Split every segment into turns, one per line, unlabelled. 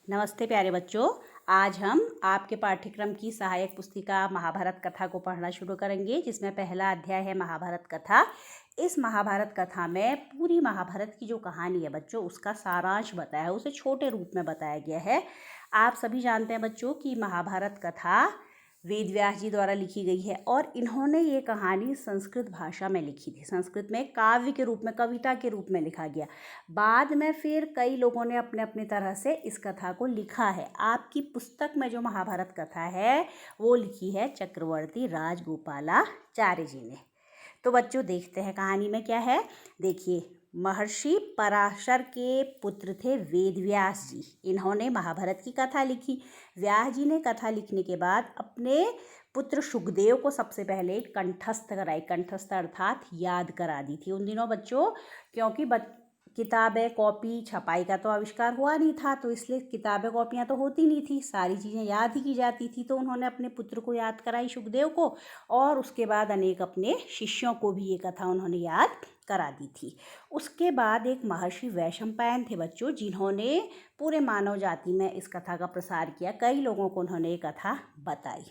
नमस्ते प्यारे बच्चों। आज हम आपके पाठ्यक्रम की सहायक पुस्तिका महाभारत कथा को पढ़ना शुरू करेंगे, जिसमें पहला अध्याय है महाभारत कथा। इस महाभारत कथा में पूरी महाभारत की जो कहानी है बच्चों, उसका सारांश बताया है, उसे छोटे रूप में बताया गया है। आप सभी जानते हैं बच्चों कि महाभारत कथा वेद व्यास जी द्वारा लिखी गई है और इन्होंने ये कहानी संस्कृत भाषा में लिखी थी। संस्कृत में काव्य के रूप में, कविता के रूप में लिखा गया। बाद में फिर कई लोगों ने अपने अपनी तरह से इस कथा को लिखा है। आपकी पुस्तक में जो महाभारत कथा है वो लिखी है चक्रवर्ती राजगोपालाचार्य जी ने। तो बच्चों देखते हैं कहानी में क्या है। देखिए, महर्षि पराशर के पुत्र थे वेदव्यास जी। इन्होंने महाभारत की कथा लिखी। व्यास जी ने कथा लिखने के बाद अपने पुत्र सुखदेव को सबसे पहले कंठस्थ कराई। कंठस्थ अर्थात याद करा दी थी। उन दिनों बच्चों, क्योंकि किताबें, कॉपी, छपाई का तो आविष्कार हुआ नहीं था, तो इसलिए किताबें, कॉपियाँ तो होती नहीं थी, सारी चीज़ें याद ही की जाती थी। तो उन्होंने अपने पुत्र को याद कराई, सुखदेव को, और उसके बाद अनेक अपने शिष्यों को भी ये कथा उन्होंने याद करा दी थी। उसके बाद एक महर्षि वैशंपायन थे बच्चों, जिन्होंने पूरे मानव जाति में इस कथा का प्रसार किया। कई लोगों को उन्होंने ये कथा बताई।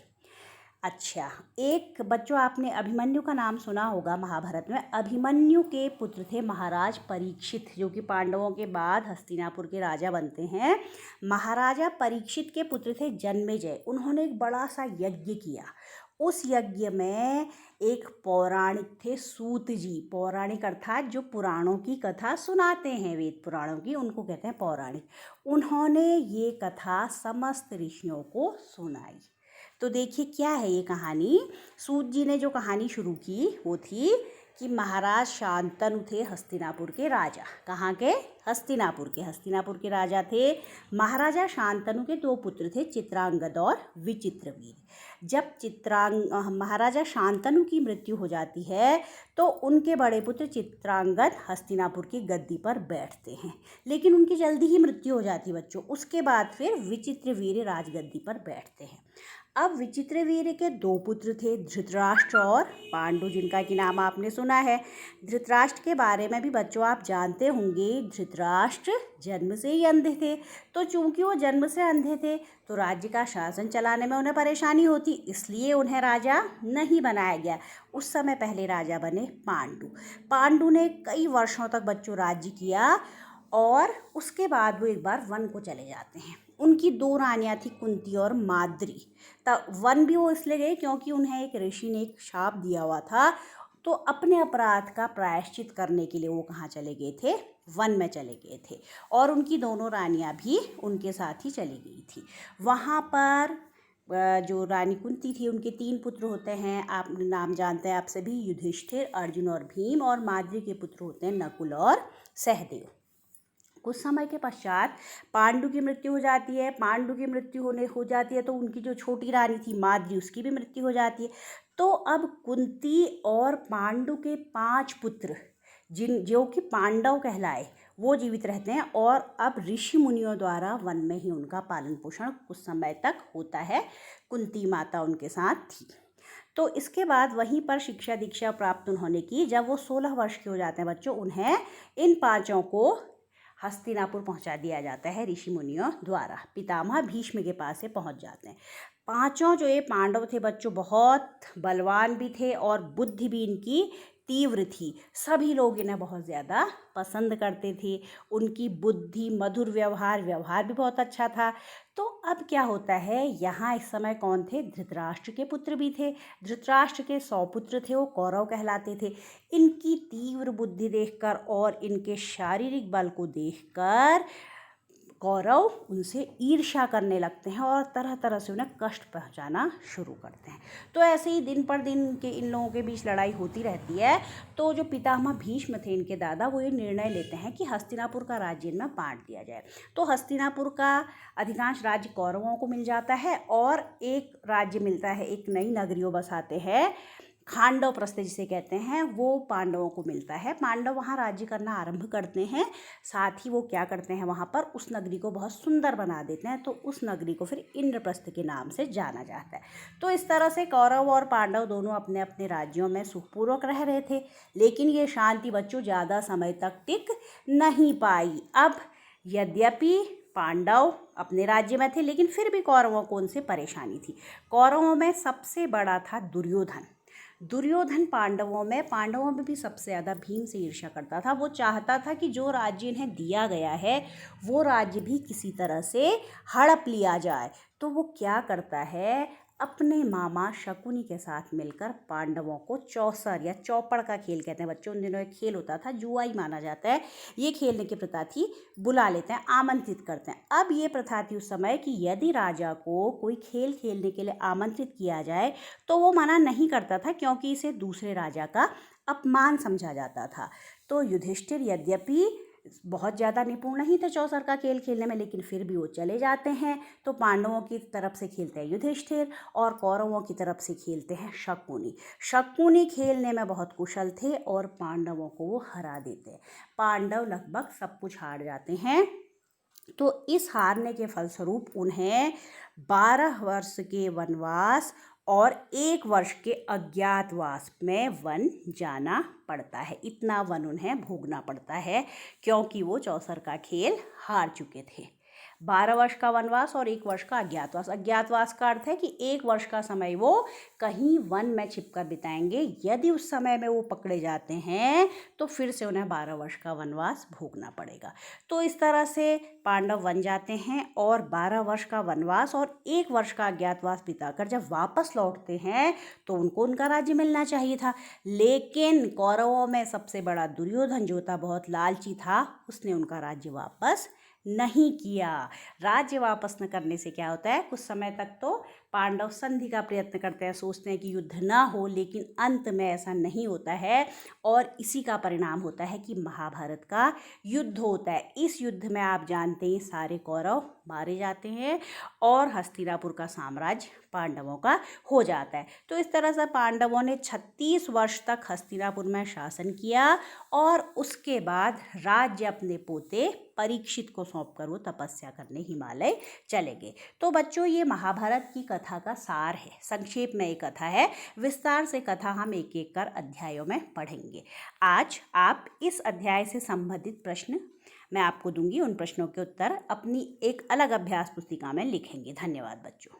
अच्छा, एक बच्चों आपने अभिमन्यु का नाम सुना होगा। महाभारत में अभिमन्यु के पुत्र थे महाराज परीक्षित, जो कि पांडवों के बाद हस्तिनापुर के राजा बनते हैं। महाराजा परीक्षित के पुत्र थे जन्मेजय। उन्होंने एक बड़ा सा यज्ञ किया। उस यज्ञ में एक पौराणिक थे सूत जी। पौराणिक अर्थात जो पुराणों की कथा सुनाते हैं, वेद पुराणों की, उनको कहते हैं पौराणिक। उन्होंने ये कथा समस्त ऋषियों को सुनाई। तो देखिए क्या है ये कहानी। सूत जी ने जो कहानी शुरू की वो थी कि महाराज शांतनु थे हस्तिनापुर के राजा। कहाँ के? हस्तिनापुर के राजा थे। महाराजा शांतनु के दो पुत्र थे, चित्रांगद और विचित्रवीर। जब महाराजा शांतनु की मृत्यु हो जाती है तो उनके बड़े पुत्र चित्रांगद हस्तिनापुर की गद्दी पर बैठते हैं, लेकिन उनकी जल्दी ही मृत्यु हो जाती है बच्चों। उसके बाद फिर विचित्रवीर राजगद्दी पर बैठते हैं। अब विचित्रवीर के दो पुत्र थे, धृतराष्ट्र और पांडु, जिनका कि नाम आपने सुना है। धृतराष्ट्र के बारे में भी बच्चों आप जानते होंगे, धृतराष्ट्र जन्म से ही अंधे थे। तो चूंकि वो जन्म से अंधे थे तो राज्य का शासन चलाने में उन्हें परेशानी होती, इसलिए उन्हें राजा नहीं बनाया गया। उस समय पहले राजा बने पांडु। पांडु ने कई वर्षों तक बच्चों राज्य किया और उसके बाद वो एक बार वन को चले जाते हैं। उनकी दो रानियाँ थी, कुंती और माद्री। तब वन भी वो इसलिए गए क्योंकि उन्हें एक ऋषि ने एक शाप दिया हुआ था। तो अपने अपराध का प्रायश्चित करने के लिए वो कहाँ चले गए थे? वन में चले गए थे। और उनकी दोनों रानियाँ भी उनके साथ ही चली गई थी। वहाँ पर जो रानी कुंती थी, उनके 3 पुत्र होते हैं, आप नाम जानते हैं आप सभी, युधिष्ठिर, अर्जुन और भीम। और माद्री के पुत्र होते हैं नकुल और सहदेव। कुछ समय के पश्चात पांडु की मृत्यु हो जाती है। पांडु की मृत्यु हो जाती है तो उनकी जो छोटी रानी थी माद्री, उसकी भी मृत्यु हो जाती है। तो अब कुंती और पांडु के 5 पुत्र, जो कि पांडव कहलाए, वो जीवित रहते हैं। और अब ऋषि मुनियों द्वारा वन में ही उनका पालन पोषण कुछ समय तक होता है। कुंती माता उनके साथ थी। तो इसके बाद वहीं पर शिक्षा दीक्षा प्राप्त उन्होंने की। जब वो 16 वर्ष के हो जाते हैं बच्चों, उन्हें इन 5 को हस्तिनापुर पहुंचा दिया जाता है ऋषि मुनियों द्वारा। पितामह भीष्म के पास से पहुंच जाते हैं। 5 जो ये पांडव थे बच्चों, बहुत बलवान भी थे और बुद्धि भी इनकी तीव्र थी। सभी लोग इन्हें बहुत ज़्यादा पसंद करते थे। उनकी बुद्धि, मधुर व्यवहार भी बहुत अच्छा था। तो अब क्या होता है, यहाँ इस समय कौन थे? धृतराष्ट्र के पुत्र भी थे। धृतराष्ट्र के 100 पुत्र थे, वो कौरव कहलाते थे। इनकी तीव्र बुद्धि देखकर और इनके शारीरिक बल को देखकर कौरव उनसे ईर्ष्या करने लगते हैं और तरह तरह से उन्हें कष्ट पहुंचाना शुरू करते हैं। तो ऐसे ही दिन पर दिन के इन लोगों के बीच लड़ाई होती रहती है। तो जो पितामह भीष्म थे, इनके दादा, वो ये निर्णय लेते हैं कि हस्तिनापुर का राज्य इनमें बांट दिया जाए। तो हस्तिनापुर का अधिकांश राज्य कौरवों को मिल जाता है और एक राज्य मिलता है, एक नई नगरी बसाते हैं, खांडव प्रस्थ जिसे कहते हैं, वो पांडवों को मिलता है। पांडव वहाँ राज्य करना आरंभ करते हैं। साथ ही वो क्या करते हैं, वहाँ पर उस नगरी को बहुत सुंदर बना देते हैं। तो उस नगरी को फिर इंद्रप्रस्थ के नाम से जाना जाता है। तो इस तरह से कौरव और पांडव दोनों अपने अपने राज्यों में सुखपूर्वक रह रहे थे। लेकिन ये शांति बच्चों ज़्यादा समय तक टिक नहीं पाई। अब यद्यपि पांडव अपने राज्य में थे, लेकिन फिर भी कौरवों को उनसे परेशानी थी। कौरवों में सबसे बड़ा था दुर्योधन। दुर्योधन पांडवों में भी सबसे ज़्यादा भीम से ईर्ष्या करता था। वो चाहता था कि जो राज्य इन्हें दिया गया है वो राज्य भी किसी तरह से हड़प लिया जाए। तो वो क्या करता है, अपने मामा शकुनी के साथ मिलकर पांडवों को चौसर या चौपड़ का खेल कहते हैं बच्चों, उन दिनों एक खेल होता था, जुआ ही माना जाता है, ये खेलने की प्रथा थी, बुला लेते हैं, आमंत्रित करते हैं। अब ये प्रथा थी उस समय कि यदि राजा को कोई खेल खेलने के लिए आमंत्रित किया जाए तो वो मना नहीं करता था, क्योंकि इसे दूसरे राजा का अपमान समझा जाता था। तो युधिष्ठिर यद्यपि बहुत ज़्यादा निपुण नहीं थे चौसर का खेल खेलने में, लेकिन फिर भी वो चले जाते हैं। तो पांडवों की तरफ से खेलते हैं युधिष्ठिर और कौरवों की तरफ से खेलते हैं शकुनी। शकुनी खेलने में बहुत कुशल थे और पांडवों को वो हरा देते हैं। पांडव लगभग सब कुछ हार जाते हैं। तो इस हारने के फलस्वरूप उन्हें 12 वर्ष के वनवास और 1 वर्ष के अज्ञातवास में वन जाना पड़ता है। इतना वन उन्हें भोगना पड़ता है क्योंकि वो चौसर का खेल हार चुके थे। 12 वर्ष का वनवास और 1 वर्ष का अज्ञातवास। अज्ञातवास का अर्थ है कि 1 वर्ष का समय वो कहीं वन में छिपकर बिताएंगे। यदि उस समय में वो पकड़े जाते हैं तो फिर से उन्हें 12 वर्ष का वनवास भोगना पड़ेगा। तो इस तरह से पांडव वन जाते हैं और 12 वर्ष का वनवास और 1 वर्ष का अज्ञातवास बिताकर जब वापस लौटते हैं तो उनको उनका राज्य मिलना चाहिए था। लेकिन कौरवों में सबसे बड़ा दुर्योधन जो था, बहुत लालची था, उसने उनका राज्य वापस नहीं किया। राज्य वापस न करने से क्या होता है, कुछ समय तक तो पांडव संधि का प्रयत्न करते हैं, सोचते हैं कि युद्ध ना हो, लेकिन अंत में ऐसा नहीं होता है और इसी का परिणाम होता है कि महाभारत का युद्ध होता है। इस युद्ध में आप जानते हैं सारे कौरव मारे जाते हैं और हस्तिनापुर का साम्राज्य पांडवों का हो जाता है। तो इस तरह से पांडवों ने 36 वर्ष तक हस्तिनापुर में शासन किया और उसके बाद राज्य अपने पोते परीक्षित को सौंपकर वो तपस्या करने हिमालय चले गए। तो बच्चों, ये महाभारत की कथा का सार है, संक्षेप में एक कथा है। विस्तार से कथा हम एक एक कर अध्यायों में पढ़ेंगे। आज आप इस अध्याय से संबंधित प्रश्न मैं आपको दूंगी, उन प्रश्नों के उत्तर अपनी एक अलग अभ्यास पुस्तिका में लिखेंगे। धन्यवाद बच्चों।